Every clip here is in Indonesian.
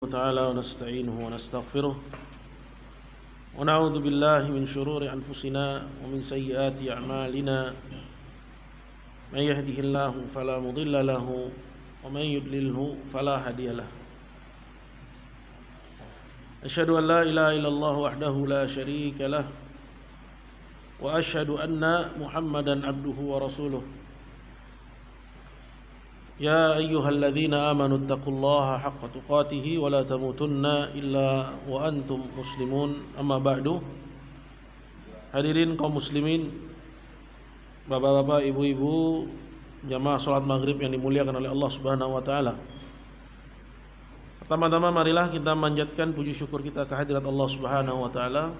تعالى ونستعينه ونستغفره ونعوذ بالله من شرور أنفسنا ومن سيئات أعمالنا من يهده الله فلا مضل له ومن يضلله فلا هادي له أشهد أن لا إله إلا الله وحده لا شريك له وأشهد أن محمدا عبده ورسوله يا أيها الذين آمنوا اتقوا الله حق تقاته ولا تموتن إلا وأنتم مسلمون أما بعد. Hadirin kaum muslimin, bapak-bapak, ibu-ibu, jamaah salat maghrib yang dimuliakan oleh Allah Subhanahu wa taala. Pertama-tama marilah kita manjatkan puji syukur kita kehadirat Allah Subhanahu wa taala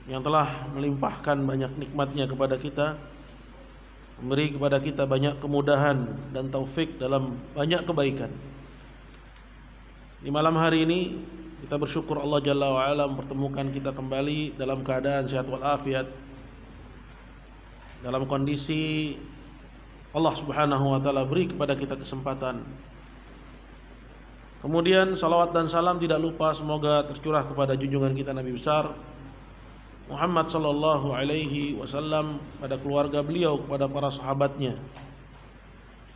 yang telah melimpahkan banyak nikmatnya kepada kita, memberi kepada kita banyak kemudahan dan taufik dalam banyak kebaikan. Di malam hari ini kita bersyukur Allah Jalla wa'ala mempertemukan kita kembali dalam keadaan sehat walafiat, dalam kondisi Allah Subhanahu wa ta'ala beri kepada kita kesempatan. Kemudian salawat dan salam tidak lupa semoga tercurah kepada junjungan kita Nabi besar Muhammad sallallahu alaihi wasallam, pada keluarga beliau, kepada para sahabatnya,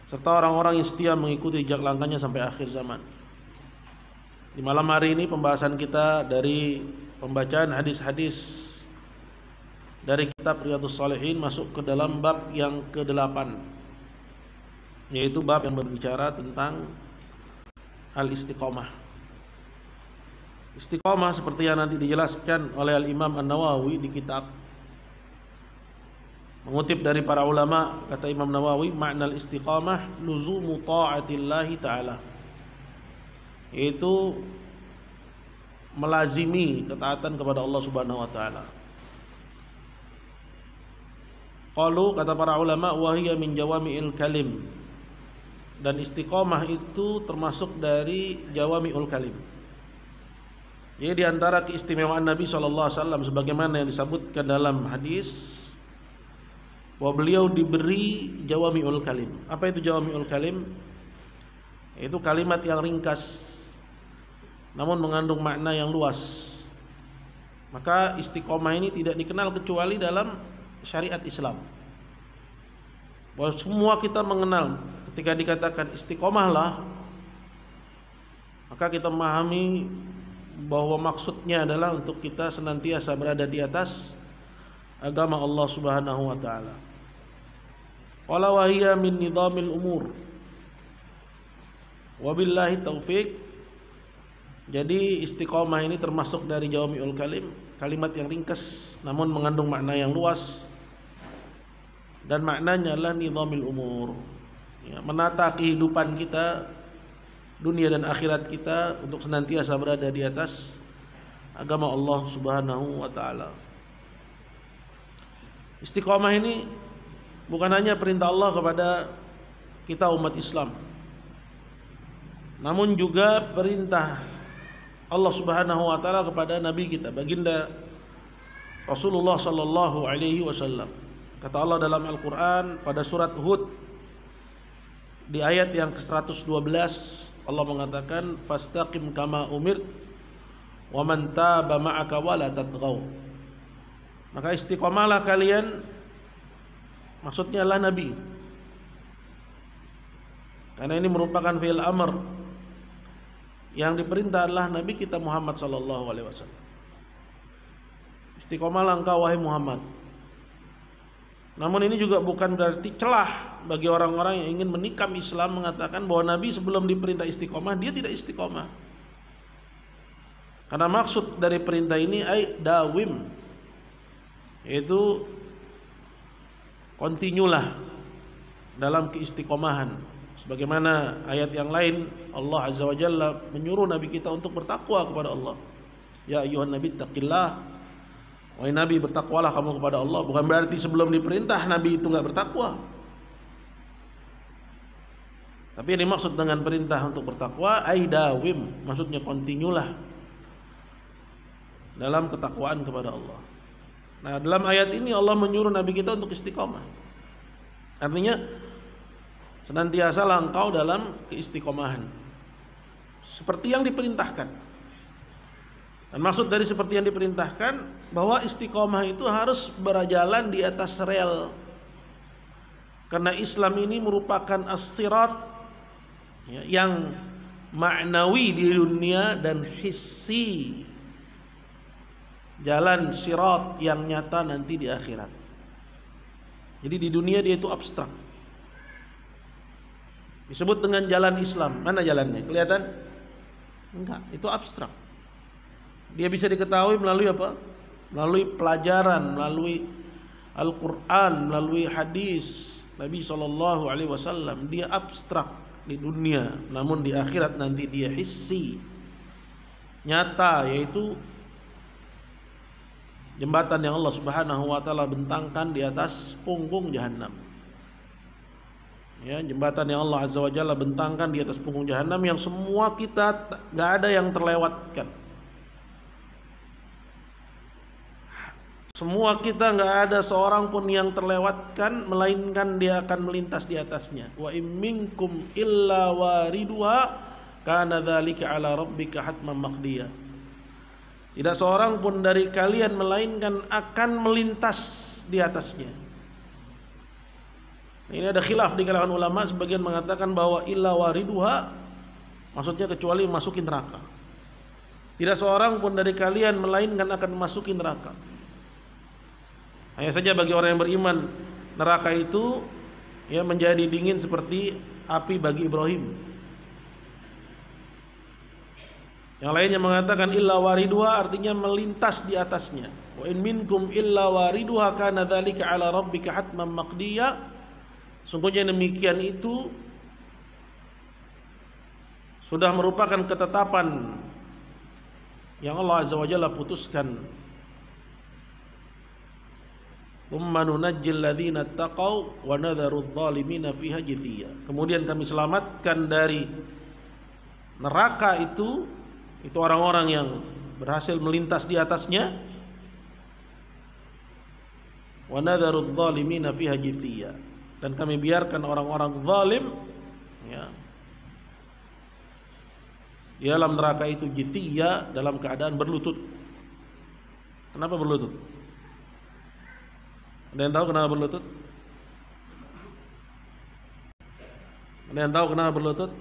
serta orang-orang yang setia mengikuti jejak langkahnya sampai akhir zaman. Di malam hari ini pembahasan kita dari pembacaan hadis-hadis dari kitab Riyadhus Shalihin masuk ke dalam bab yang ke-8, yaitu bab yang berbicara tentang al-istiqomah. Istiqomah seperti yang nanti dijelaskan oleh Al-Imam An-Nawawi di kitab. Mengutip dari para ulama, kata Imam Nawawi, makna istiqamah luzumu ta'atillahi ta'ala, yaitu melazimi ketaatan kepada Allah Subhanahu wa taala. Qalu, kata para ulama, wa hiya min jawami'il kalim, dan istiqamah itu termasuk dari jawami'ul kalim. Jadi di antara keistimewaan Nabi SAW sebagaimana yang disebutkan dalam hadis, bahwa beliau diberi jawami'ul kalim. Apa itu jawami'ul kalim? Itu kalimat yang ringkas namun mengandung makna yang luas. Maka istiqomah ini tidak dikenal kecuali dalam syariat Islam. Bahwa semua kita mengenal ketika dikatakan istiqomahlah, maka kita memahami bahwa maksudnya adalah untuk kita senantiasa berada di atas agama Allah Subhanahu wa taala. Wala wa hiya min nizamil umur. Wabillahi taufik. Jadi istiqomah ini termasuk dari jawami'ul kalim, kalimat yang ringkas namun mengandung makna yang luas, dan maknanya adalah nizamil umur, ya, menata kehidupan kita, dunia dan akhirat kita untuk senantiasa berada di atas agama Allah Subhanahu wa taala. Istiqomah ini bukan hanya perintah Allah kepada kita umat Islam, namun juga perintah Allah Subhanahu wa taala kepada nabi kita, baginda Rasulullah sallallahu alaihi wasallam. Kata Allah dalam Al-Qur'an pada surat Hud di ayat yang ke-112, Allah mengatakan fastaqim kama umirt wa man taba ma'aka wa la tatghaw. Maka istiqomahlah kalian, maksudnya adalah nabi, karena ini merupakan fi'il amr. Yang diperintah adalah nabi kita Muhammad sallallahu alaihi wasallam. Istiqomahlah engkau wahai Muhammad. Namun ini juga bukan berarti celah bagi orang-orang yang ingin menikam Islam mengatakan bahwa Nabi sebelum diperintah istiqomah dia tidak istiqomah. Karena maksud dari perintah ini ay dawim, yaitu kontinulah dalam keistiqomahan. Sebagaimana ayat yang lain Allah Azza wa Jalla menyuruh Nabi kita untuk bertakwa kepada Allah. Ya ayyuhan nabi taqillah, wahai Nabi bertakwalah kamu kepada Allah. Bukan berarti sebelum diperintah Nabi itu enggak bertakwa. Tapi yang dimaksud dengan perintah untuk bertakwa aidawim, maksudnya kontinulah dalam ketakwaan kepada Allah. Nah, dalam ayat ini Allah menyuruh Nabi kita untuk istiqomah. Artinya senantiasalah engkau dalam keistiqomahan. seperti yang diperintahkan. Dan maksud dari seperti yang diperintahkan bahwa istiqomah itu harus berjalan di atas rel. Karena Islam ini merupakan as-sirat yang maknawi di dunia dan hissi, jalan sirat yang nyata nanti di akhirat. Jadi di dunia dia itu abstrak, disebut dengan jalan Islam. Mana jalannya? Kelihatan? Enggak, itu abstrak. Dia bisa diketahui melalui apa? Melalui pelajaran, melalui Al-Quran, melalui hadis Nabi SAW. Dia abstrak di dunia, namun di akhirat nanti dia hissi, nyata, yaitu jembatan yang Allah Subhanahu wa taala bentangkan di atas punggung jahanam. Ya, jembatan yang Allah Azza wa Jalla bentangkan di atas punggung jahanam yang semua kita enggak ada yang terlewatkan. Semua kita enggak ada seorang pun yang terlewatkan, melainkan dia akan melintas di atasnya. Wa im minkum illa wariduha kana dzalika ala rabbika hatman maqdiya. Tidak seorang pun dari kalian melainkan akan melintas di atasnya. Ini ada khilaf di kalangan ulama, sebagian mengatakan bahwa illa wariduha maksudnya kecuali masukin neraka. Tidak seorang pun dari kalian melainkan akan masukin neraka. Hanya saja bagi orang yang beriman, neraka itu ya menjadi dingin seperti api bagi Ibrahim. Yang lainnya mengatakan illa wariduha artinya melintas di atasnya. Wa in minkum illa wariduha kana dzalika ala rabbika hatman maqdiya. Sungguhnya demikian itu sudah merupakan ketetapan yang Allah Azza wa Jalla putuskan. Tsumma nunajjil ladzina taqaw wa nadharu adh-dhalimina fiha jithiya. Kemudian kami selamatkan dari neraka itu orang-orang yang berhasil melintas di atasnya. Wa nadharu adh-dhalimina fiha jithiya. Dan kami biarkan orang-orang zalim ya, di dalam neraka itu jithiya, dalam keadaan berlutut. Kenapa berlutut? Ada yang tahu kenapa berlutut? Ada yang tahu kenapa berlutut?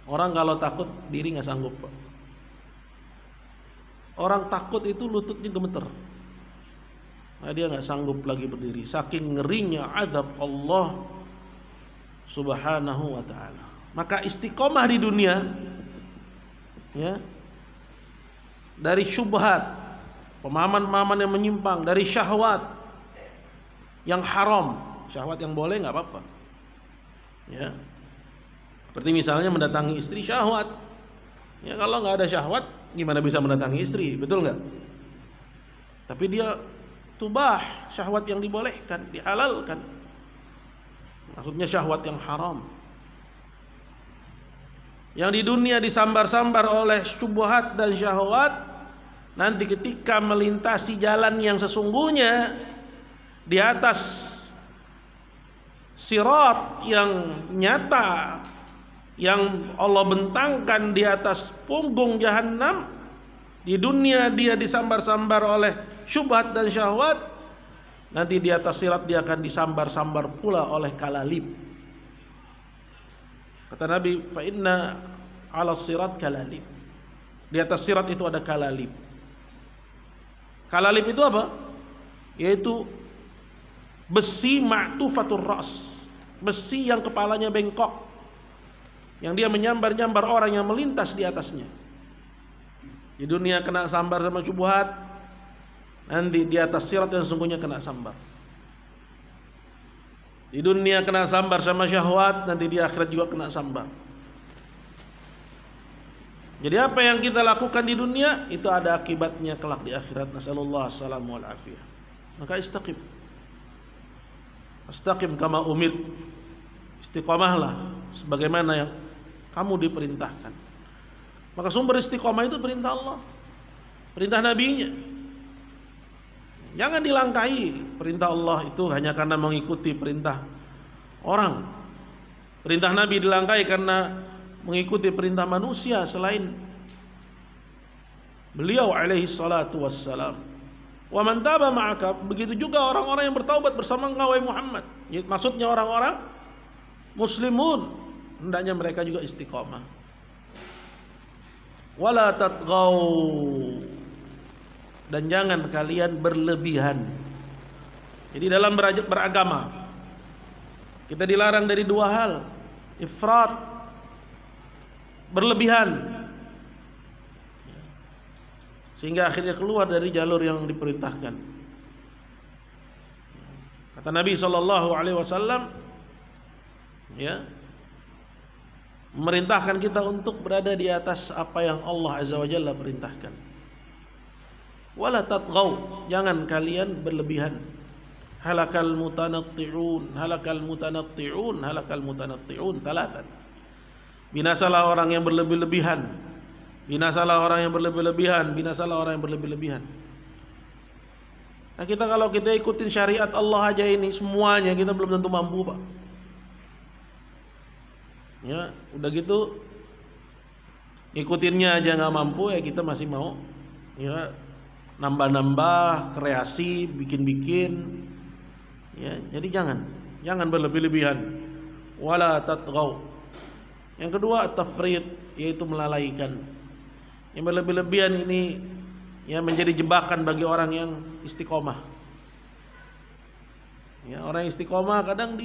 Orang kalau takut diri nggak sanggup. Orang takut itu lututnya gemeter. Nah, dia nggak sanggup lagi berdiri. Saking ngerinya azab Allah Subhanahu wa taala. Maka istiqomah di dunia, ya, dari syubhat, pemahaman-pemahaman yang menyimpang, dari syahwat yang haram, syahwat yang boleh nggak apa-apa. Ya, seperti misalnya mendatangi istri, syahwat. Ya, kalau nggak ada syahwat, gimana bisa mendatangi istri, betul nggak? Tapi dia tubah, syahwat yang dibolehkan, dihalalkan. Maksudnya syahwat yang haram. Yang di dunia disambar-sambar oleh syubhat dan syahwat, nanti ketika melintasi jalan yang sesungguhnya di atas sirat yang nyata yang Allah bentangkan di atas punggung jahanam, di dunia dia disambar-sambar oleh syubhat dan syahwat, nanti di atas sirat dia akan disambar-sambar pula oleh kalalib. Kata Nabi, fa inna 'ala sirat kalalib. Di atas sirat itu ada kalalib. Kalalib itu apa? Yaitu besi ma'tufatur ras, besi yang kepalanya bengkok, yang dia menyambar-nyambar orang yang melintas di atasnya. Di dunia kena sambar sama syubhat, nanti di atas sirat yang sungguhnya kena sambar. Di dunia kena sambar sama syahwat, nanti di akhirat juga kena sambar. Jadi apa yang kita lakukan di dunia itu ada akibatnya kelak di akhirat. Nasallallahu assalamu wal afiyah. Maka istaqim. Istaqim kama umir. Istiqomahlah sebagaimana yang kamu diperintahkan. Maka sumber istiqomah itu perintah Allah, perintah nabinya. Jangan dilangkahi perintah Allah itu hanya karena mengikuti perintah orang. Perintah Nabi dilangkahi karena mengikuti perintah manusia selain beliau alaihi salatu wassalam. Wa man taba ma'aka, begitu juga orang-orang yang bertaubat bersama engkau wahai Muhammad. Maksudnya orang-orang muslimun, hendaknya mereka juga istiqamah. Wala tatghaw, dan jangan kalian berlebihan. Jadi dalam beragama kita dilarang dari dua hal, ifrat, berlebihan, sehingga akhirnya keluar dari jalur yang diperintahkan. Kata Nabi SAW, ya, memerintahkan kita untuk berada di atas apa yang Allah Azza wa Jalla perintahkan. Wala tatghaw, jangan kalian berlebihan. Halakal mutanatti'un, halakal mutanatti'un, halakal mutanatti'un, talatan. Binasalah orang yang berlebih-lebihan. Binasalah orang yang berlebih-lebihan, binasalah orang yang berlebih-lebihan. Nah, kita kalau kita ikutin syariat Allah aja ini semuanya kita belum tentu mampu, Pak. Ya, udah gitu ikutinnya aja nggak mampu, ya kita masih mau ya nambah-nambah, kreasi, bikin-bikin. Ya, jadi jangan berlebih-lebihan. Wala tatghaw. Yang kedua at-tafrid, yaitu melalaikan. Yang berlebih-lebihan ini ya menjadi jebakan bagi orang yang istiqomah. Ya, orang yang istiqomah kadang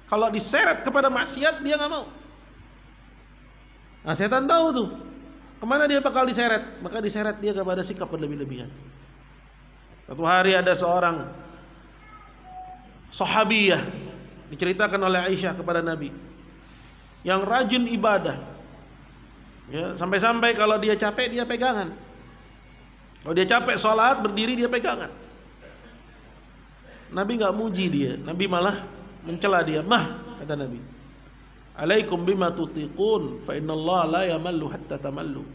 kalau diseret kepada maksiat dia nggak mau. Nah, setan tahu tuh kemana dia bakal diseret, maka diseret dia kepada sikap berlebih-lebihan. Suatu hari ada seorang sahabiyah, diceritakan oleh Aisyah kepada Nabi, yang rajin ibadah, ya, sampai-sampai kalau dia capek dia pegangan. Kalau dia capek sholat berdiri dia pegangan. Nabi nggak muji dia, Nabi malah mencela dia. Mah, kata Nabi, alaikum bima tutiqun fa innallaha la yamallu hatta tamallu.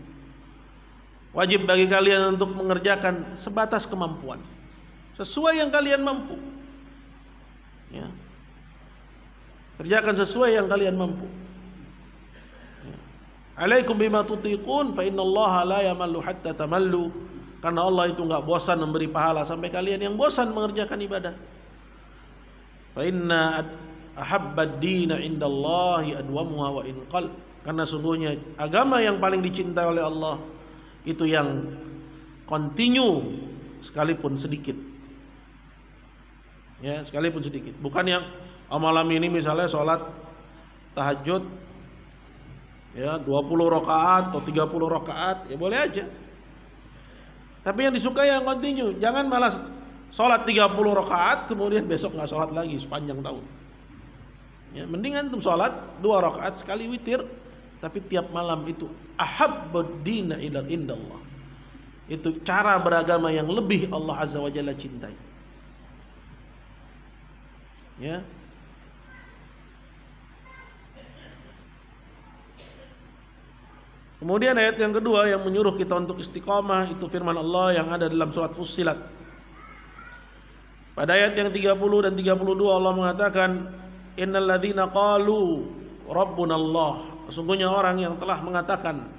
Wajib bagi kalian untuk mengerjakan sebatas kemampuan, sesuai yang kalian mampu. Ya. Kerjakan sesuai yang kalian mampu. Ya. Alaikum bima tutiqun fa innallaha la yamallu hatta tamallu. Karena Allah itu enggak bosan memberi pahala sampai kalian yang bosan mengerjakan ibadah. Fa inna ahabbad dina indallahi adwamuha wa in qal. Karena sungguhnya agama yang paling dicintai oleh Allah itu yang continue sekalipun sedikit. Ya, sekalipun sedikit. Bukan yang malam ini misalnya sholat tahajud ya 20 rakaat atau 30 rakaat, ya boleh aja. Tapi yang disukai yang continue. Jangan malah sholat 30 rakaat kemudian besok nggak sholat lagi sepanjang tahun. Ya, mendingan tuh sholat 2 rakaat sekali witir, tapi tiap malam itu ahabbud dina ila indallah. Itu cara beragama yang lebih Allah Azza wa Jalla cintai. Ya. Kemudian ayat yang kedua yang menyuruh kita untuk istiqamah itu firman Allah yang ada dalam surat Fussilat. Pada ayat yang 30 dan 32 Allah mengatakan, innal ladzina qalu rabbunallah, sesungguhnya orang yang telah mengatakan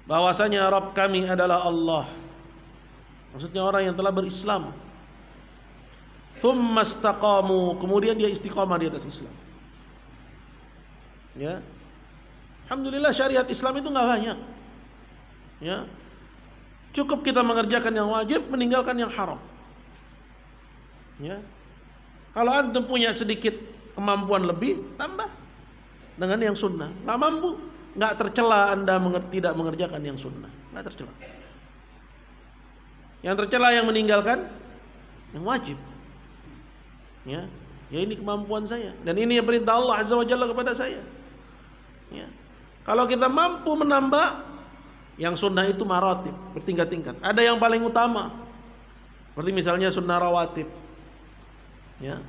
bahwasanya Rabb kami adalah Allah. Maksudnya orang yang telah berislam. Tsumma istaqamu, kemudian dia istiqamah di atas Islam. Ya. Alhamdulillah syariat Islam itu enggak banyak. Ya. Cukup kita mengerjakan yang wajib, meninggalkan yang haram. Ya. Kalau antum punya sedikit kemampuan lebih, tambah dengan yang sunnah. Enggak mampu, enggak tercela Anda tidak mengerjakan yang sunnah. Enggak tercela. Yang tercela yang meninggalkan yang wajib. Ya, ini kemampuan saya dan ini yang perintah Allah Azza wa Jalla kepada saya. Ya. Kalau kita mampu menambah yang sunnah itu maratib, bertingkat-tingkat. Ada yang paling utama. Seperti misalnya sunnah rawatib. Ya.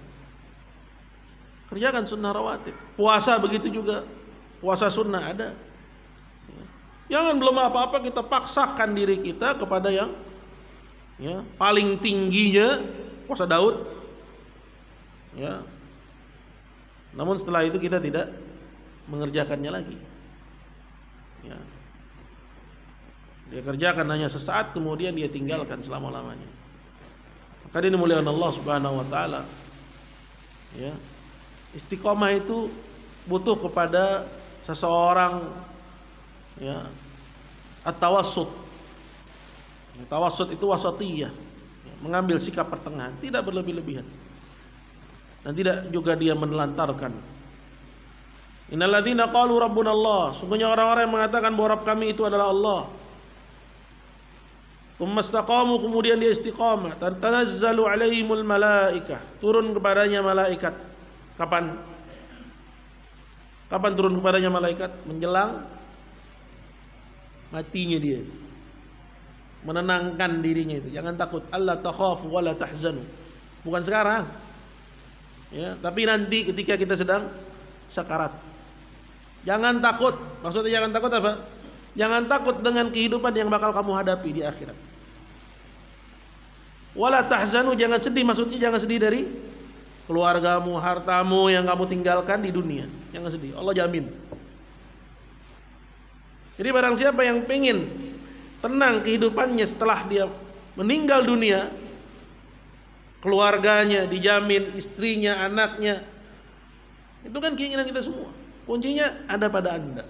Kerjakan sunnah rawatib. Puasa begitu juga. Puasa sunnah ada. Ya. Jangan belum apa-apa kita paksakan diri kita kepada yang ya, paling tingginya puasa Daud. Ya. Namun setelah itu kita tidak mengerjakannya lagi. Ya. Dia kerjakan hanya sesaat, kemudian dia tinggalkan selama-lamanya. Maka ini muliakan Allah Subhanahu wa taala. Ya. Istiqomah itu butuh kepada seseorang, ya, at-tawassut. Tawassut itu wasatiyah, ya, mengambil sikap pertengahan, tidak berlebih-lebihan. Dan tidak juga dia menelantarkan. Innalladzina qalu rabbuna Allah, sungguhnya orang-orang yang mengatakan bahwa Rabb kami itu adalah Allah. Tsumastaqamu, kemudian dia istiqamah. Tanazzalu alaihimul malaikah, turun kepadanya malaikat. Kapan? Kapan turun kepadanya malaikat? Menjelang matinya dia. Menenangkan dirinya itu. Jangan takut. Allah takhafu wa la tahzanu. Bukan sekarang. Ya, tapi nanti ketika kita sedang sakarat. Jangan takut. Maksudnya jangan takut apa? Jangan takut dengan kehidupan yang bakal kamu hadapi di akhirat. Wala tahzanu, jangan sedih, maksudnya jangan sedih dari keluargamu, hartamu yang kamu tinggalkan di dunia. Jangan sedih, Allah jamin. Jadi barang siapa yang pengen tenang kehidupannya setelah dia meninggal dunia, keluarganya dijamin, istrinya, anaknya, itu kan keinginan kita semua. Kuncinya ada pada Anda.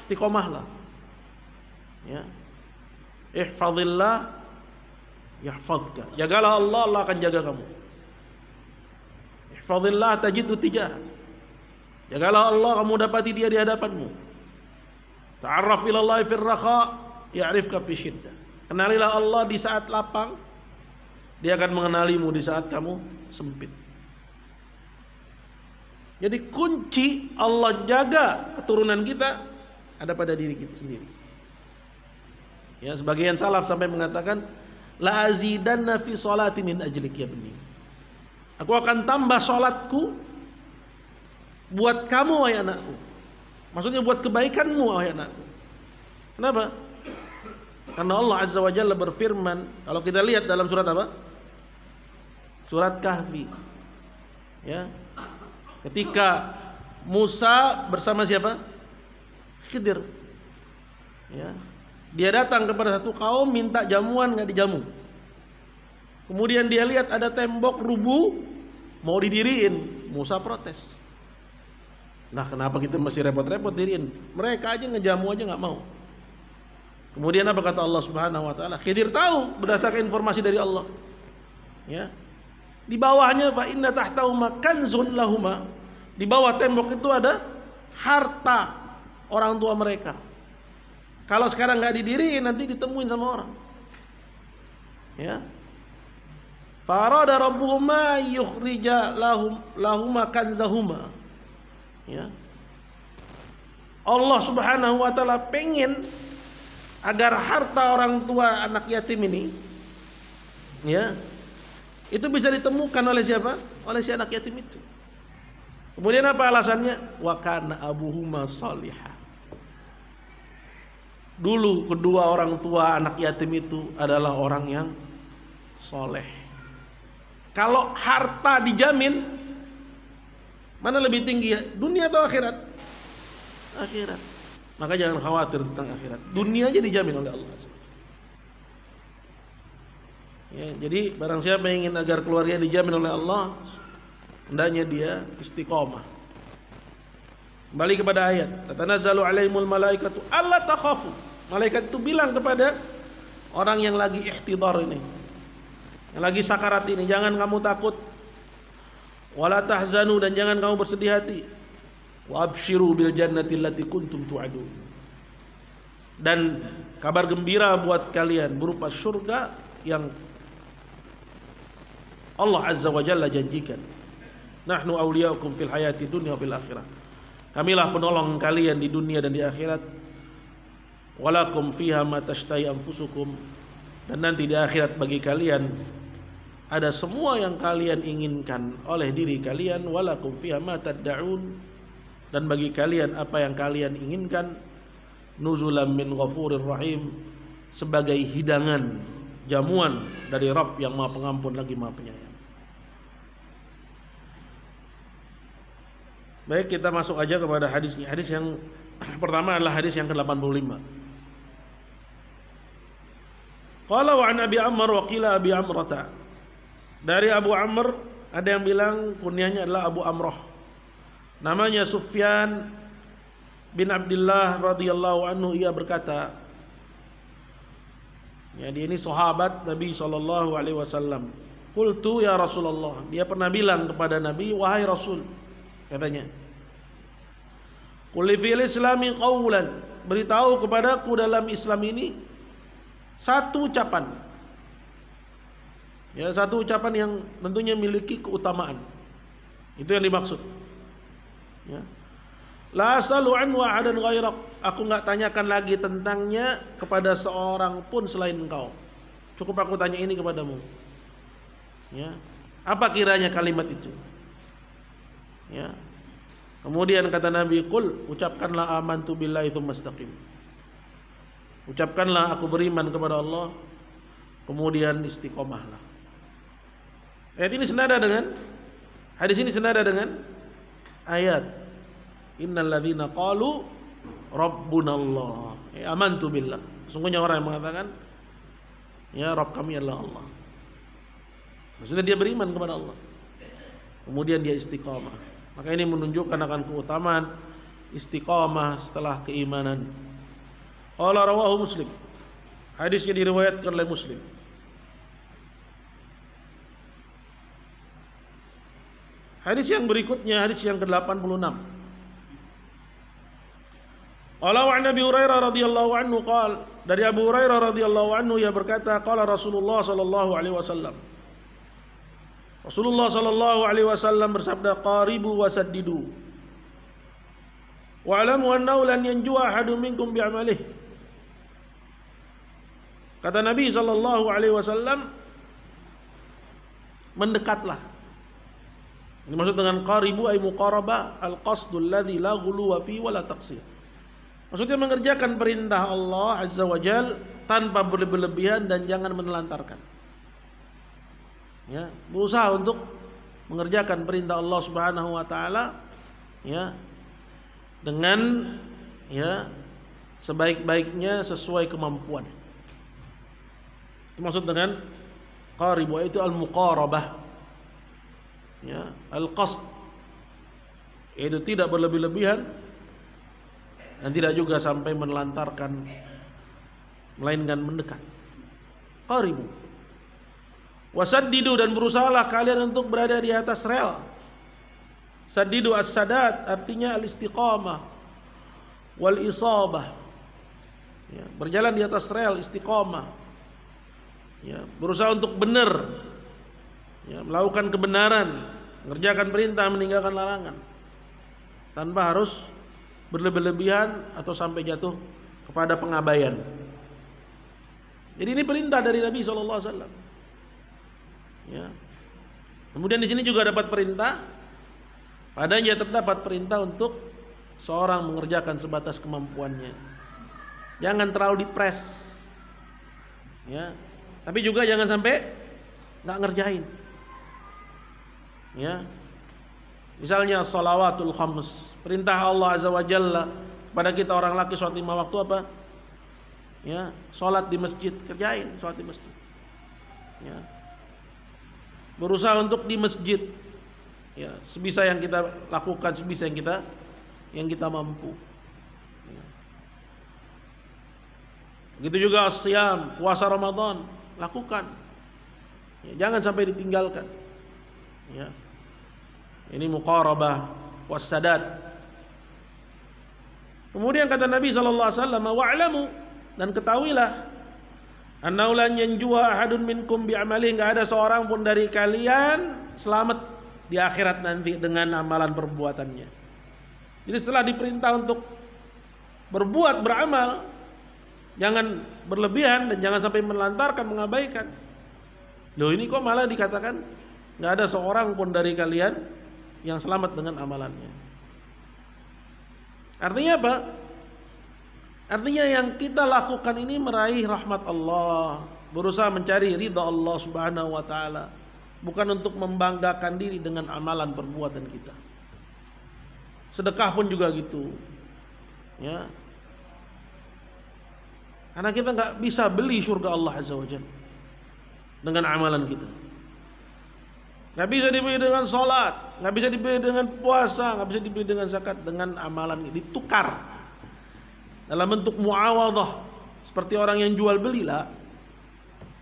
Istiqomahlah. Ya. Ihfazillah yahfazka. Jagalah Allah, Allah akan jaga kamu. Ihfazillah tajidhu tijahak. Jagalah Allah, kamu dapati dia di hadapanmu. Ta'arraf ila Allah fir rakha ya'rifka fi syiddah. Kenalilah Allah di saat lapang, dia akan mengenalimu di saat kamu sempit. Jadi kunci Allah jaga keturunan kita ada pada diri kita sendiri. Ya, sebagian salaf sampai mengatakan la azidanna fi sholati min ajlik ya bani. Aku akan tambah salatku buat kamu wahai anakku. Maksudnya buat kebaikanmu wahai anakku. Kenapa? Karena Allah Azza wa Jalla berfirman, kalau kita lihat dalam surat apa? Surat Kahfi. Ya. Ketika Musa bersama siapa? Khidir. Ya. Dia datang kepada satu kaum minta jamuan, nggak dijamu. Kemudian dia lihat ada tembok rubuh mau didiriin, Musa protes. Nah, kenapa kita masih repot-repot diriin? Mereka aja ngejamu aja nggak mau. Kemudian apa kata Allah Subhanahu wa taala? Khidir tahu berdasarkan informasi dari Allah. Ya. Di bawahnya fa inna tahtahuma kanzun lahuma. Di bawah tembok itu ada harta orang tua mereka. Kalau sekarang nggak didiriin nanti ditemuin sama orang. Ya. Farada rabbuhuma yukhrija lahuma kanzahuma. Ya. Allah Subhanahu wa taala pengen agar harta orang tua anak yatim ini, ya, itu bisa ditemukan oleh siapa? Oleh si anak yatim itu. Kemudian apa alasannya? Wa kana abuhuma shalihah. Dulu kedua orang tua anak yatim itu adalah orang yang soleh. Kalau harta dijamin, mana lebih tinggi ya? Dunia atau akhirat? Akhirat. Maka jangan khawatir tentang akhirat. Dunia aja dijamin oleh Allah. Ya, jadi barang siapa yang ingin agar keluarganya dijamin oleh Allah, hendaknya dia istiqomah. Kembali kepada ayat. Tatanazzalu alaihimul malaikatu alla takhafu. Malaikat itu bilang kepada orang yang lagi ihtidar ini, yang lagi sakarat ini, jangan kamu takut. Wala tahzanu, dan jangan kamu bersedih hati. Wa abshiru bil jannati allati kuntum tu'adun. Dan kabar gembira buat kalian berupa surga yang Allah Azza wa Jalla janjikan. Nahnu awliyaukum fil hayati dunya wa fil akhirah. Kamilah penolong kalian di dunia dan di akhirat. Walakum fiha ma tashtahi anfusukum, dan nanti di akhirat bagi kalian ada semua yang kalian inginkan oleh diri kalian. Walakum fiha ma tad'un, dan bagi kalian apa yang kalian inginkan. Nuzulam min ghafurir rahim, sebagai hidangan, jamuan dari Rabb yang Maha Pengampun lagi Maha Penyayang. Baik, kita masuk aja kepada hadisnya. Hadis yang Pertama adalah hadis yang ke-85. Qala wa an Abi Amr wa qila Abi Amrata. Dari Abu Amr ada yang bilang kunyahnya adalah Abu Amrah. Namanya Sufyan bin Abdullah radhiyallahu anhu, ia berkata, ya, dia ini sahabat Nabi sallallahu alaihi wasallam. Qultu ya Rasulullah, dia pernah bilang kepada Nabi, wahai Rasul, katanya, qul fil islami qawlan, beritahu kepadaku dalam Islam ini satu ucapan. Ya, satu ucapan yang tentunya memiliki keutamaan. Itu yang dimaksud. Ya. La asalu an wa'adan ghairak, aku enggak tanyakan lagi tentangnya kepada seorang pun selain engkau. Cukup aku tanya ini kepadamu. Ya. Apa kiranya kalimat itu? Ya. Kemudian kata Nabi, qul, ucapkanlah amantu billahi tsumma istaqim. Ucapkanlah aku beriman kepada Allah, kemudian istiqomahlah. Ayat ini senada dengan hadis ini senada dengan ayat innal ladzina qalu rabbunallah. Ya, amantu billah. Sungguhnya orang yang mengatakan ya Rabb kami adalah Allah. Maksudnya dia beriman kepada Allah. Kemudian dia istiqamah. Maka ini menunjukkan akan keutamaan istiqamah setelah keimanan. Qala rawahu Muslim. Hadisnya diriwayatkan oleh Muslim. Hadis yang berikutnya, hadis yang ke-86. Qala wa Nabi Hurairah radhiyallahu anhu qala, dari Abu Hurairah radhiyallahu anhu ia berkata, qala Rasulullah sallallahu alaihi wasallam. Rasulullah sallallahu alaihi wasallam bersabda, qaribu wasaddidu. Wa'lamu annahu lan yanjua ahadun minkum bi'amalihi. Kata Nabi sallallahu alaihi wasallam, mendekatlah. Ini maksud dengan qaribu ay muqaraba al-qasdul ladzi la ghuluwa fi wa la taqsir. Maksudnya mengerjakan perintah Allah azza wajal tanpa berlebihan dan jangan menelantarkan. Ya, berusaha untuk mengerjakan perintah Allah Subhanahu wa taala ya dengan ya sebaik-baiknya sesuai kemampuan. Itu maksud dengan qaribu, itu al-muqarabah. Ya, al-qasd, itu tidak berlebih-lebihan dan tidak juga sampai menelantarkan, melainkan mendekat. Qaribu wasaddidu, dan berusahalah kalian untuk berada di atas rel. Saddidu as-sadat artinya al-istiqamah wal isabah. Ya, berjalan di atas rel istiqamah. Ya, berusaha untuk benar. Ya, melakukan kebenaran, mengerjakan perintah, meninggalkan larangan, tanpa harus berlebih-lebihan atau sampai jatuh kepada pengabaian. Jadi ini perintah dari Nabi SAW. Ya. Kemudian di sini juga dapat perintah, padanya terdapat perintah untuk seorang mengerjakan sebatas kemampuannya. Jangan terlalu dipres. Ya. Tapi juga jangan sampai nggak ngerjain. Ya, misalnya shalawatul khams, perintah Allah azza wa jalla kepada kita orang laki sholat 5 waktu apa? Ya, sholat di masjid, kerjain sholat di masjid. Ya, berusaha untuk di masjid. Ya, sebisa yang kita lakukan, sebisa yang kita mampu. Ya. Begitu juga siyam, puasa Ramadan, lakukan. Ya, jangan sampai ditinggalkan. Ya. Ini muqarabah wassadat. Kemudian kata Nabi sallallahu alaihi wasallam, wa'lamu, dan ketahuilah, annahu lan yanjua ahadun minkum bi'amalihi, enggak ada seorang pun dari kalian selamat di akhirat nanti dengan amalan perbuatannya. Jadi setelah diperintah untuk berbuat, beramal, jangan berlebihan dan jangan sampai menelantarkan, mengabaikan. Loh, ini kok malah dikatakan nggak ada seorang pun dari kalian yang selamat dengan amalannya. Artinya apa? Artinya yang kita lakukan ini meraih rahmat Allah, berusaha mencari ridha Allah Subhanahu wa taala, bukan untuk membanggakan diri dengan amalan perbuatan kita. Sedekah pun juga gitu. Ya. Karena kita nggak bisa beli surga Allah Azza wa Jalla dengan amalan kita. Nggak bisa dibeli dengan sholat, nggak bisa dibeli dengan puasa, nggak bisa dibeli dengan zakat. Dengan amalan ditukar dalam bentuk muawadhah, seperti orang yang jual beli lah.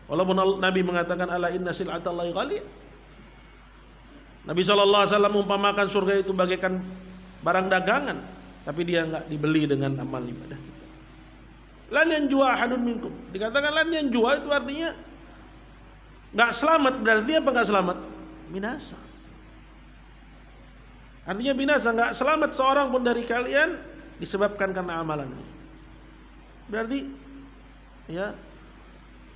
Walaupun Nabi mengatakan ala inna sil'atallahi ghaliyah. Nabi SAW mengumpamakan surga itu bagaikan barang dagangan, tapi dia nggak dibeli dengan amal ibadah kita. Lan yanjua ahadun minkum, dikatakan lan yanjua itu artinya nggak selamat. Berarti apa nggak selamat? Binasa. Artinya binasa, nggak selamat seorang pun dari kalian disebabkan karena amalannya. Berarti ya,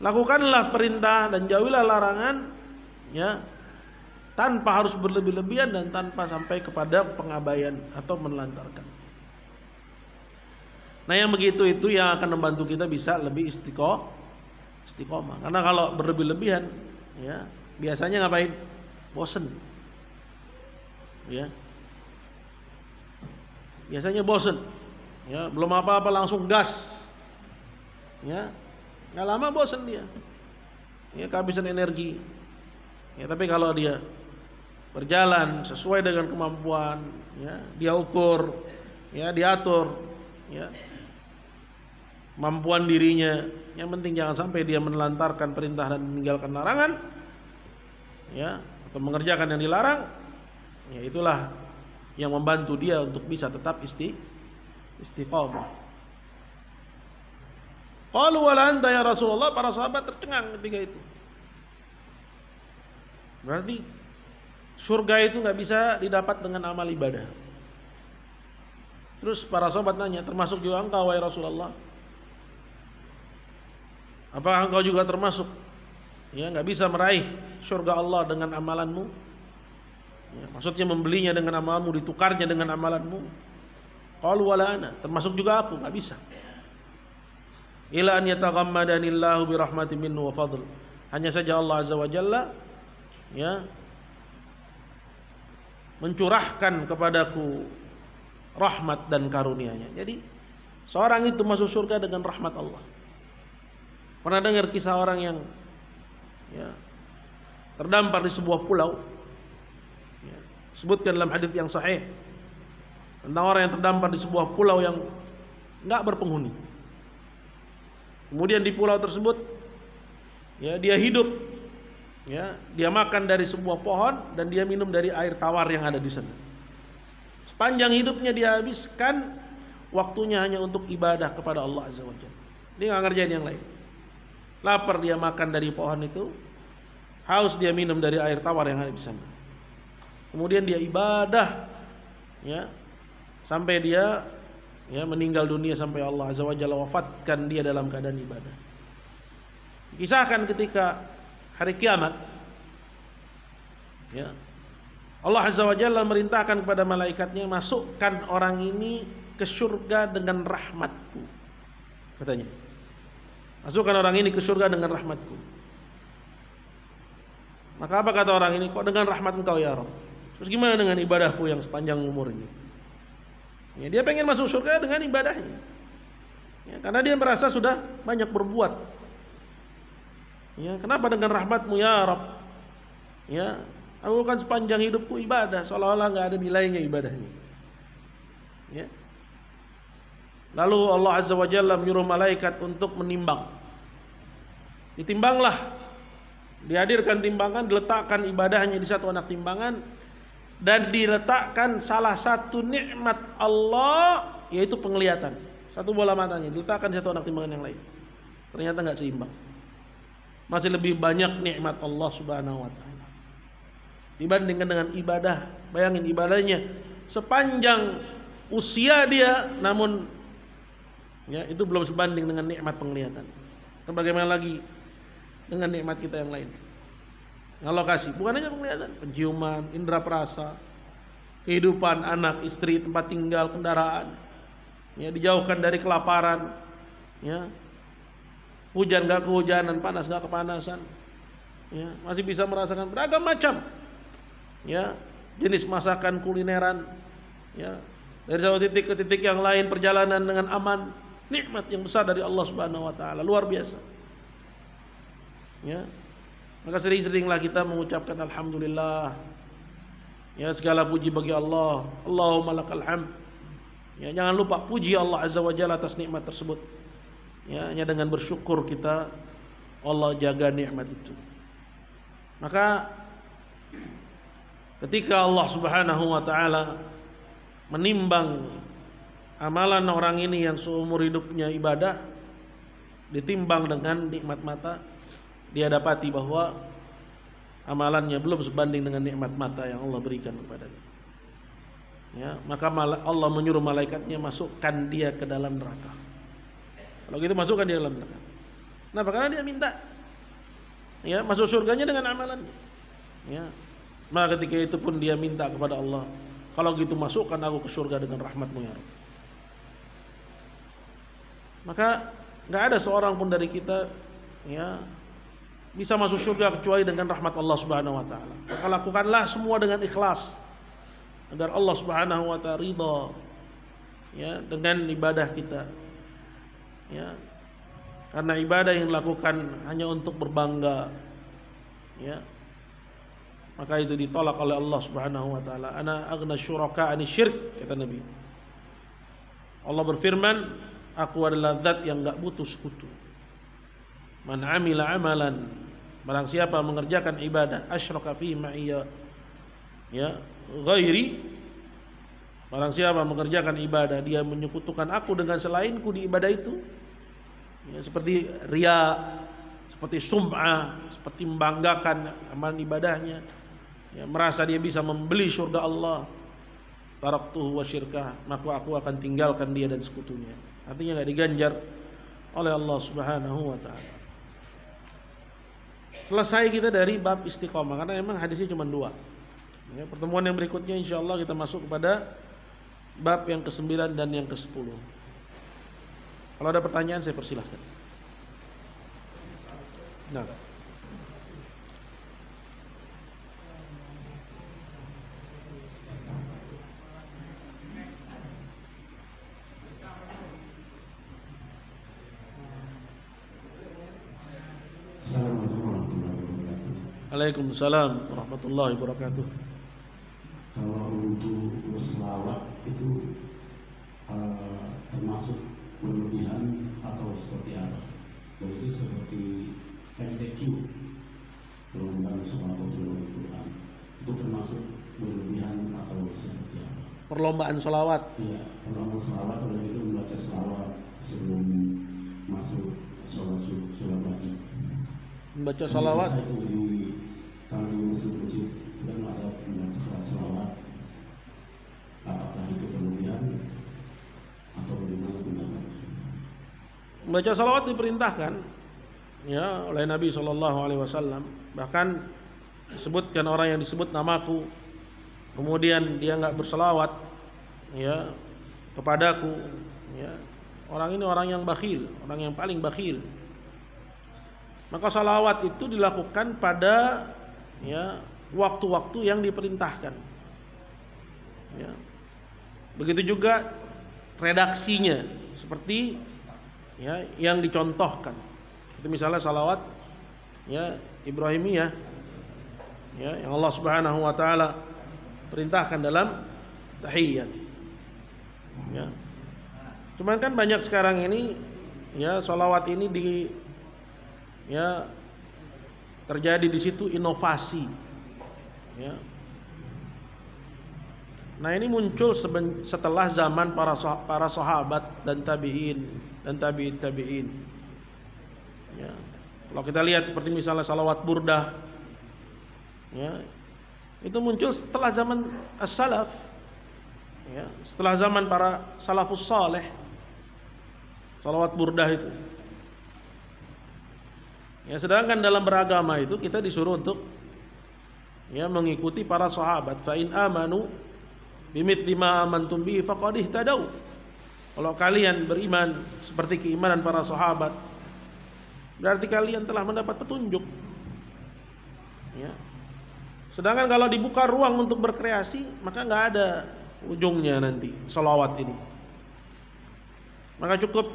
lakukanlah perintah dan jauhilah larangan, ya, tanpa harus berlebih-lebihan dan tanpa sampai kepada pengabaian atau menelantarkan. Nah, yang begitu itu yang akan membantu kita bisa lebih istiqomah. Karena kalau berlebih-lebihan, ya, biasanya ngapain? Bosen. Ya. Biasanya bosen. Ya, belum apa-apa langsung gas. Ya. Nggak lama bosen dia. Ya, kehabisan energi. Ya, tapi kalau dia berjalan sesuai dengan kemampuan, ya, dia ukur, ya, diatur, ya, kemampuan dirinya. Yang penting jangan sampai dia menelantarkan perintah dan meninggalkan larangan, ya, atau mengerjakan yang dilarang. Ya, itulah yang membantu dia untuk bisa tetap istiqomah. Qalu wala anta ya Rasulullah, para sahabat tercengang ketika itu. Berarti surga itu nggak bisa didapat dengan amal ibadah. Terus para sahabat nanya, termasuk juga engkau wahai Rasulullah? Apakah engkau juga termasuk, ya, nggak bisa meraih surga Allah dengan amalanmu? Ya, maksudnya membelinya dengan amalmu, ditukarnya dengan amalanmu. Qalu wala ana, termasuk juga aku, nggak bisa. Ila an yataghammadanillahu birahmatin minhu wa fadl. Hanya saja Allah Azza wa Jalla, ya, mencurahkan kepadaku rahmat dan karunia-Nya. Jadi seorang itu masuk surga dengan rahmat Allah. Pernah dengar kisah orang yang, ya, terdampar di sebuah pulau, ya, sebutkan dalam hadis yang sahih tentang orang yang terdampar di sebuah pulau yang enggak berpenghuni. Kemudian di pulau tersebut, ya, dia hidup, ya, dia makan dari sebuah pohon dan dia minum dari air tawar yang ada di sana. Sepanjang hidupnya dia habiskan waktunya hanya untuk ibadah kepada Allah Azza wa Jalla. Dia nggak ngerjain yang lain. Lapar dia makan dari pohon itu, haus dia minum dari air tawar yang ada di sana. Kemudian dia ibadah, ya, sampai dia, ya, meninggal dunia, sampai Allah Azza wa Jalla wafatkan dia dalam keadaan ibadah. Kisahkan ketika hari kiamat, ya, Allah Azza wa Jalla merintahkan kepada malaikatnya, masukkan orang ini ke surga dengan rahmatku, katanya. Masukkan orang ini ke surga dengan rahmatku. Maka apa kata orang ini? Kok dengan rahmat engkau ya Rabb? Terus gimana dengan ibadahku yang sepanjang umur ini? Ya, dia pengen masuk surga dengan ibadahnya, ya, karena dia merasa sudah banyak berbuat. Ya, kenapa dengan rahmatmu ya Rabb? Ya, aku kan sepanjang hidupku ibadah, seolah-olah nggak ada nilainya ibadahnya. Ya. Lalu Allah Azza wa Jalla menyuruh malaikat untuk menimbang. Ditimbanglah, dihadirkan timbangan, diletakkan ibadahnya di satu anak timbangan, dan diletakkan salah satu nikmat Allah, yaitu penglihatan. Satu bola matanya diletakkan di satu anak timbangan yang lain. Ternyata nggak seimbang. Masih lebih banyak nikmat Allah Subhanahu wa taala dibandingkan dengan ibadah. Bayangin ibadahnya sepanjang usia dia, namun, ya, itu belum sebanding dengan nikmat penglihatan. Bagaimana lagi dengan nikmat kita yang lain? Ngalokasi, bukan hanya penglihatan, penciuman, indera perasa, kehidupan anak, istri, tempat tinggal, kendaraan, ya, dijauhkan dari kelaparan, ya, hujan gak kehujanan, panas gak kepanasan, ya, masih bisa merasakan beragam macam, ya, jenis masakan kulineran, ya, dari satu titik ke titik yang lain, perjalanan dengan aman, nikmat yang besar dari Allah Subhanahu wa taala, luar biasa. Ya. Maka sering-seringlah kita mengucapkan alhamdulillah. Ya, segala puji bagi Allah. Allahumma lakal hamd. Ya, jangan lupa puji Allah Azza wa Jalla atas nikmat tersebut. Ya, hanya dengan bersyukur kita Allah jaga nikmat itu. Maka ketika Allah Subhanahu wa taala menimbang amalan orang ini yang seumur hidupnya ibadah ditimbang dengan nikmat mata, dia dapati bahwa amalannya belum sebanding dengan nikmat mata yang Allah berikan kepadanya. Ya, maka Allah menyuruh malaikatnya masukkan dia ke dalam neraka. Kalau gitu masukkan dia dalam neraka. Kenapa? Karena dia minta ya masuk surganya dengan amalannya. Ya. Maka ketika itu pun dia minta kepada Allah, kalau gitu masukkan aku ke surga dengan rahmat-Mu ya Rabb. Maka nggak ada seorang pun dari kita ya bisa masuk surga kecuali dengan rahmat Allah Subhanahu wa taala. Maka lakukanlah semua dengan ikhlas agar Allah Subhanahu wa taala ridha ya dengan ibadah kita. Ya. Karena ibadah yang dilakukan hanya untuk berbangga ya. Maka itu ditolak oleh Allah Subhanahu wa taala. Ana aghna syuraka ani syirk, kata Nabi. Allah berfirman, aku adalah zat yang enggak butuh sekutu. Man amila amalan, barang siapa mengerjakan ibadah, asyraka fi ma'iyya ya ghairi, barang siapa mengerjakan ibadah dia menyekutukan aku dengan selainku di ibadah itu ya, seperti riya, seperti sum'ah, seperti membanggakan amalan ibadahnya ya, merasa dia bisa membeli surga Allah, taraktuhu wa syirkah, maka aku akan tinggalkan dia dan sekutunya. Artinya enggak diganjar oleh Allah Subhanahu wa taala. Selesai kita dari bab istiqomah, karena memang hadisnya cuma 2 ya, pertemuan yang berikutnya insyaallah kita masuk kepada bab yang ke-9 dan yang ke-10. Kalau ada pertanyaan saya persilahkan. Nah, Waalaikumsalam warahmatullahi wabarakatuh. Kalau untuk berselawat itu termasuk berlebihan atau seperti apa? Yaitu seperti MTQ, perlombaan sholawat Al-Quran, itu termasuk berlebihan atau seperti apa? Perlombaan sholawat. Iya, perlombaan sholawat, kalau itu membaca sholawat sebelum masuk sholat wajib. Membaca sholawat. Itu di kami masjid itu kan ada membaca sholawat. Apakah itu berlebihan atau bagaimana pendapatnya? Membaca sholawat diperintahkan ya oleh Nabi SAW. Bahkan disebutkan orang yang disebut namaku, kemudian dia nggak berselawat ya kepadaku ya, orang ini orang yang bakhil, orang yang paling bakhil. Maka salawat itu dilakukan pada ya waktu-waktu yang diperintahkan. Ya. Begitu juga redaksinya seperti ya yang dicontohkan. Itu misalnya salawat ya Ibrahimiyah ya yang Allah Subhanahu wa taala perintahkan dalam tahiyyat. Ya. Cuman kan banyak sekarang ini ya salawat ini terjadi di situ inovasi ya. Nah ini muncul setelah zaman para sahabat dan tabi'in dan tabi'in ya. Kalau kita lihat seperti misalnya salawat burdah ya, itu muncul setelah zaman as-salaf ya, setelah zaman para salafus saleh. Salawat burdah itu ya, sedangkan dalam beragama itu kita disuruh untuk ya mengikuti para sahabat. Fa in amanu bimithli ma amantum bihi faqad ihtadaw. Kalau kalian beriman seperti keimanan para sahabat, berarti kalian telah mendapat petunjuk. Ya. Sedangkan kalau dibuka ruang untuk berkreasi, maka nggak ada ujungnya nanti salawat ini. Maka cukup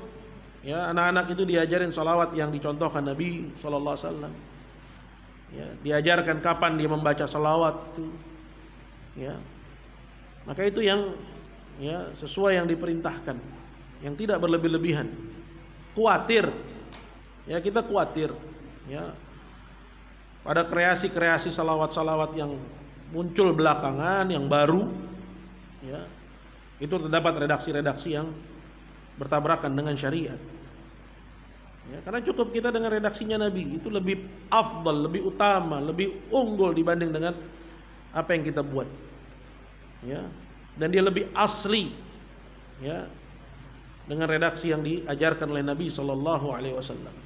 ya anak-anak itu diajarin salawat yang dicontohkan Nabi sallallahu alaihi wasallam. Ya, diajarkan kapan dia membaca salawat itu. Ya. Maka itu yang ya sesuai yang diperintahkan, yang tidak berlebih-lebihan. Khawatir. Ya, kita khawatir ya pada kreasi-kreasi salawat-salawat yang muncul belakangan, yang baru ya. Itu terdapat redaksi-redaksi yang bertabrakan dengan syariat. Ya, karena cukup kita dengan redaksinya Nabi, itu lebih afdal, lebih utama, lebih unggul dibanding dengan apa yang kita buat. Ya, dan dia lebih asli. Ya, dengan redaksi yang diajarkan oleh Nabi sallallahu alaihi wasallam.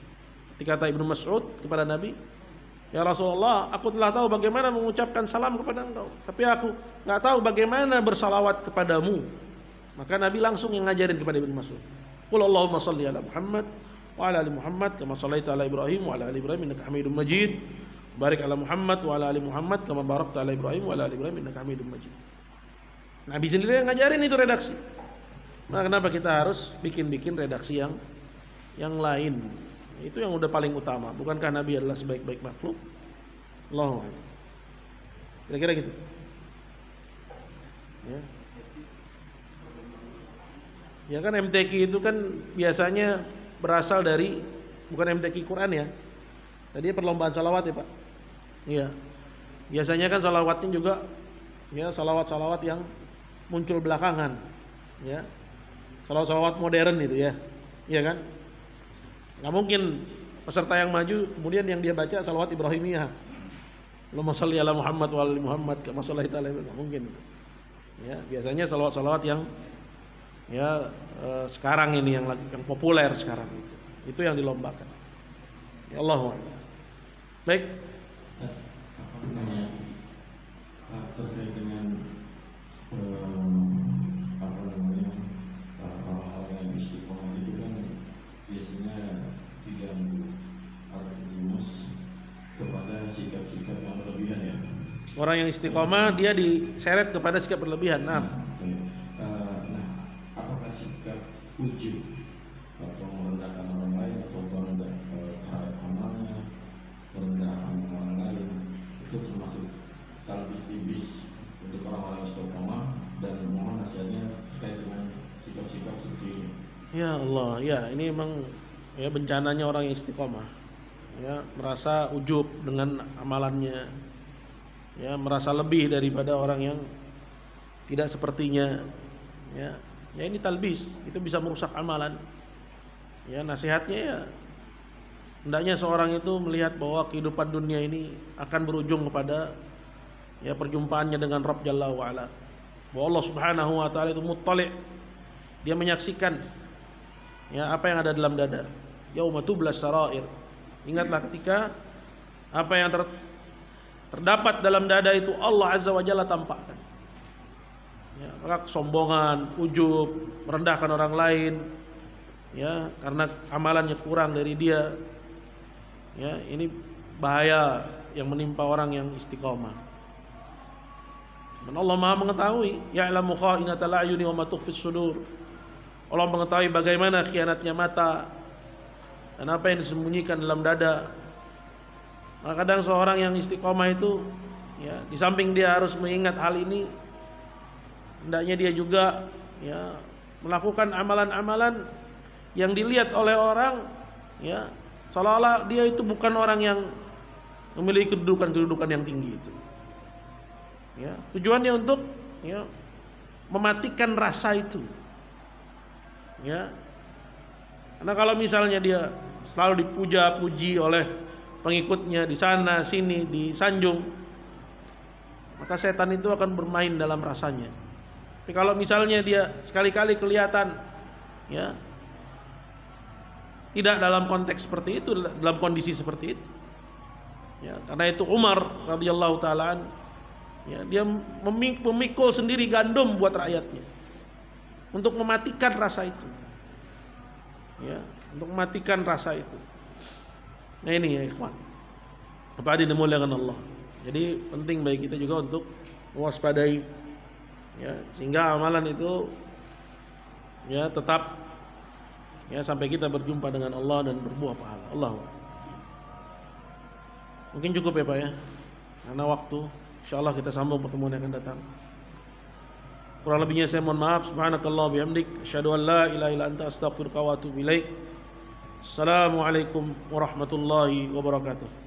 Ketika kata Ibnu Mas'ud kepada Nabi, "Ya Rasulullah, aku telah tahu bagaimana mengucapkan salam kepada engkau, tapi aku enggak tahu bagaimana bersalawat kepadamu." Maka Nabi langsung yang ngajarin kepada Ibnu Mas'ud. Qul Allahumma shalli ala Muhammad wa ala ali Muhammad kama shallaita ala Ibrahim wa ala ali Ibrahim innaka Hamidum Majid. Barik ala Muhammad wa ala ali Muhammad kama barakta ala Ibrahim wa ala ali Ibrahim innaka Hamidum Majid. Nabi sendiri yang ngajarin itu redaksi. Nah, kenapa kita harus bikin-bikin redaksi yang lain? Itu yang udah paling utama. Bukankah Nabi adalah sebaik-baik makhluk? Allahu a'lam. Kira-kira gitu. Ya. Ya kan MTQ itu kan biasanya berasal dari bukan MTQ Quran ya. Tadi perlombaan salawat ya Pak. Iya. Biasanya kan salawatnya juga ya salawat-salawat yang muncul belakangan. Ya. Salawat-salawat modern itu ya. Iya kan? Nggak mungkin peserta yang maju kemudian yang dia baca salawat Ibrahimiyah. Allahumma shalli ala Muhammad wa ala Muhammad kama shallaita ala Ibrahim. Nggak mungkin. Ya, biasanya salawat-salawat yang ya sekarang ini yang populer sekarang itu yang dilombakan. Ya Allah. Baik. Apa namanya? Terkait dengan apa namanya hal-hal yang istiqomah itu kan biasanya diganggu atau terjerumus kepada sikap-sikap yang berlebihan ya. Orang yang istiqomah dia diseret kepada sikap berlebihan. Nah, apakah sikap ujub atau merendahkan orang lain atau merendah terhadap amalnya, merendahkan orang lain itu termasuk talbis-tibis untuk orang-orang istiqomah, dan mohon nasihatnya terkait dengan sikap-sikap seperti ini. ya Allah, ya ini memang ya bencananya orang yang istiqomah. Ya, merasa ujub dengan amalannya. Ya, merasa lebih daripada orang yang tidak sepertinya. Ya, ya ini talbis, itu bisa merusak amalan. Ya, nasihatnya ya hendaknya seorang itu melihat bahwa kehidupan dunia ini akan berujung kepada ya perjumpaannya dengan Rabb Jalla wa Ala. Bahwa Allah Subhanahu wa taala itu muttali'. Dia menyaksikan ya apa yang ada dalam dada. Yauma tublas sarair. Ingatlah ketika apa yang terdapat dalam dada itu Allah Azza wa Jalla tampakkan. Ya, maka kesombongan, ujub, merendahkan orang lain ya karena amalannya kurang dari dia. Ya, ini bahaya yang menimpa orang yang istiqomah. Dan Allah Maha mengetahui, ya'lamu kha'inatal a'yuni wa ma tukhfis sudur. Allah mengetahui bagaimana khianatnya mata dan apa yang disembunyikan dalam dada. Maka kadang seorang yang istiqomah itu ya di samping dia harus mengingat hal ini, hendaknya dia juga ya melakukan amalan-amalan yang dilihat oleh orang ya seolah-olah dia itu bukan orang yang memiliki kedudukan yang tinggi itu. Ya, tujuannya untuk ya mematikan rasa itu. Ya. Karena kalau misalnya dia selalu dipuja-puji oleh pengikutnya di sana sini disanjung, maka setan itu akan bermain dalam rasanya. Tapi kalau misalnya dia sekali-kali kelihatan ya tidak dalam konteks seperti itu, dalam kondisi seperti itu. Ya, karena itu Umar radhiyallahu taala ya, dia memikul sendiri gandum buat rakyatnya untuk mematikan rasa itu. Ya, untuk mematikan rasa itu. Nah ini ya ikhwan, apa yang dimuliakan Allah. Jadi penting bagi kita juga untuk mewaspadai Ya, sehingga amalan itu ya tetap ya sampai kita berjumpa dengan Allah dan berbuah pahala. Allah. Mungkin cukup ya Pak ya. Karena waktu, insyaallah kita sambung pertemuan yang akan datang. Kurang lebihnya saya mohon maaf. Subhanakallah bihamdik, asyhadu an la ilaha illa anta astaghfiruka wa atubu ilaik. Assalamualaikum warahmatullahi wabarakatuh.